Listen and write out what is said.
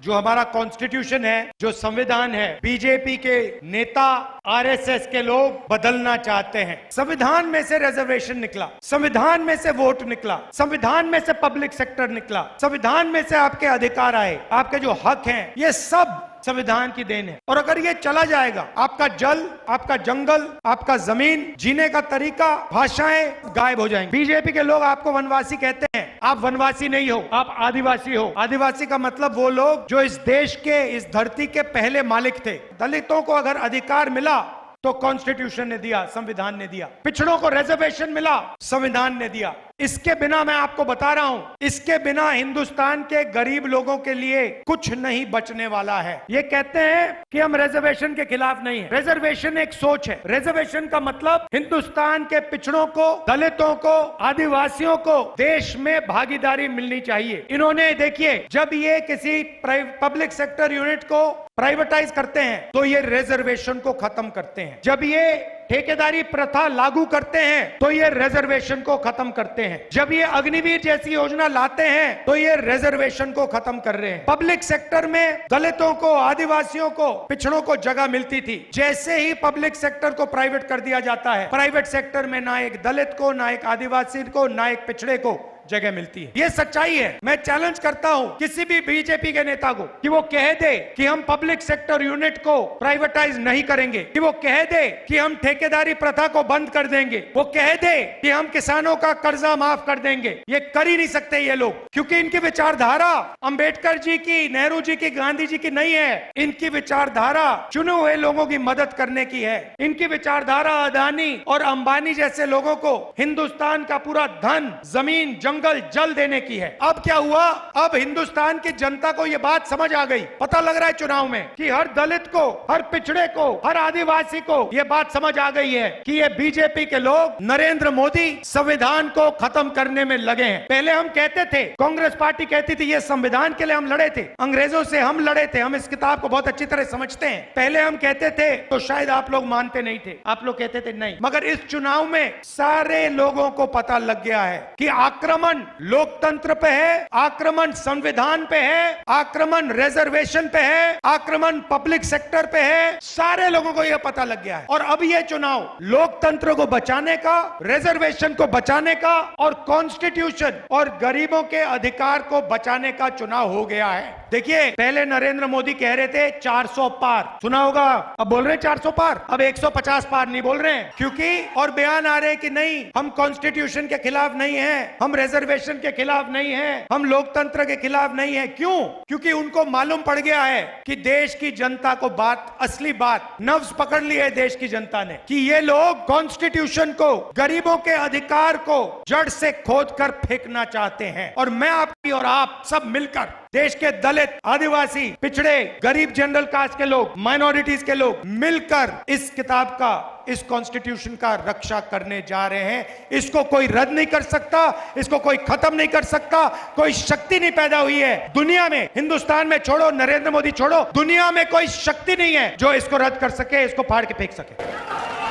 जो हमारा कॉन्स्टिट्यूशन है, जो संविधान है, बीजेपी के नेता, आरएसएस के लोग बदलना चाहते हैं। संविधान में से रिजर्वेशन निकला, संविधान में से वोट निकला, संविधान में से पब्लिक सेक्टर निकला, संविधान में से आपके अधिकार आए, आपके जो हक हैं, ये सब संविधान की देन है। और अगर ये चला जाएगा, आपका जल, आपका जंगल, आपका जमीन, जीने का तरीका, भाषाएं गायब हो जाएंगी। बीजेपी के लोग आपको वनवासी कहते हैं। आप वनवासी नहीं हो, आप आदिवासी हो। आदिवासी का मतलब वो लोग जो इस देश के, इस धरती के पहले मालिक थे। दलितों को अगर अधिकार मिला तो कॉन्स्टिट्यूशन ने दिया, संविधान ने दिया। पिछड़ों को रिजर्वेशन मिला, संविधान ने दिया। इसके बिना, मैं आपको बता रहा हूं, इसके बिना हिंदुस्तान के गरीब लोगों के लिए कुछ नहीं बचने वाला है। ये कहते हैं कि हम रिजर्वेशन के खिलाफ नहीं है। रिजर्वेशन एक सोच है। रिजर्वेशन का मतलब हिंदुस्तान के पिछड़ों को, दलितों को, आदिवासियों को देश में भागीदारी मिलनी चाहिए। इन्होंने, देखिए, जब ये किसी पब्लिक सेक्टर यूनिट को प्राइवेटाइज करते हैं तो ये रिजर्वेशन को खत्म करते हैं। जब ये ठेकेदारी प्रथा लागू करते हैं तो ये रिजर्वेशन को खत्म करते हैं। जब ये अग्निवीर जैसी योजना लाते हैं तो ये रिजर्वेशन को खत्म कर रहे हैं। पब्लिक सेक्टर में दलितों को, आदिवासियों को, पिछड़ों को जगह मिलती थी। जैसे ही पब्लिक सेक्टर को प्राइवेट कर दिया जाता है, प्राइवेट सेक्टर में ना एक दलित को, ना एक आदिवासी को, ना एक पिछड़े को जगह मिलती है। ये सच्चाई है। मैं चैलेंज करता हूं किसी भी बीजेपी के नेता को कि वो कह दे कि हम पब्लिक सेक्टर यूनिट को प्राइवेटाइज नहीं करेंगे, कि वो कह दे कि हम ठेकेदारी प्रथा को बंद कर देंगे, वो कह दे कि हम किसानों का कर्जा माफ कर देंगे। ये कर ही नहीं सकते ये लोग, क्योंकि इनकी विचारधारा अंबेडकर जी की, नेहरू जी की, गांधी जी की नहीं है। इनकी विचारधारा चुने हुए लोगों की मदद करने की है। इनकी विचारधारा अदानी और अंबानी जैसे लोगों को हिंदुस्तान का पूरा धन, जमीन, जंगल, जल देने की है। अब क्या हुआ? अब हिंदुस्तान की जनता को यह बात समझ आ गई। पता लग रहा है चुनाव में कि हर दलित को, हर पिछड़े को, हर आदिवासी को यह बात समझ आ गई है कि ये बीजेपी के लोग, नरेंद्र मोदी संविधान को खत्म करने में लगे हैं। पहले हम कहते थे, कांग्रेस पार्टी कहती थी ये संविधान के लिए हम लड़े थे, अंग्रेजों से हम लड़े थे, हम इस किताब को बहुत अच्छी तरह समझते हैं। पहले हम कहते थे तो शायद आप लोग मानते नहीं थे, आप लोग कहते थे नहीं। मगर इस चुनाव में सारे लोगों को पता लग गया है कि आक्रमण लोकतंत्र पे है, आक्रमण संविधान पे है, आक्रमण रिजर्वेशन पे है, आक्रमण पब्लिक सेक्टर पे है। सारे लोगों को यह पता लग गया है। और अब यह चुनाव लोकतंत्र को बचाने का, रिजर्वेशन को बचाने का और कॉन्स्टिट्यूशन और गरीबों के अधिकार को बचाने का चुनाव हो गया है। देखिए, पहले नरेंद्र मोदी कह रहे थे 400 पार, सुना होगा, अब बोल रहे हैं 400 पार, अब 150 पार नहीं बोल रहे हैं, क्योंकि और बयान आ रहे हैं कि नहीं, हम कॉन्स्टिट्यूशन के खिलाफ नहीं है, हम रिजर्वेशन के खिलाफ नहीं है, हम लोकतंत्र के खिलाफ नहीं है। क्यों? क्योंकि उनको मालूम पड़ गया है कि देश की जनता को बात, असली बात, नब्ज पकड़ ली है देश की जनता ने, कि ये लोग कॉन्स्टिट्यूशन को, गरीबों के अधिकार को जड़ से खोद कर फेंकना चाहते हैं। और मैं, आपकी और आप सब मिलकर देश के दलित, आदिवासी, पिछड़े, गरीब, जनरल कास्ट के लोग, माइनॉरिटीज के लोग मिलकर इस किताब का, इस कॉन्स्टिट्यूशन का रक्षा करने जा रहे हैं। इसको कोई रद्द नहीं कर सकता, इसको कोई खत्म नहीं कर सकता। कोई शक्ति नहीं पैदा हुई है दुनिया में, हिंदुस्तान में छोड़ो, नरेंद्र मोदी छोड़ो, दुनिया में कोई शक्ति नहीं है जो इसको रद्द कर सके, इसको फाड़ के फेंक सके।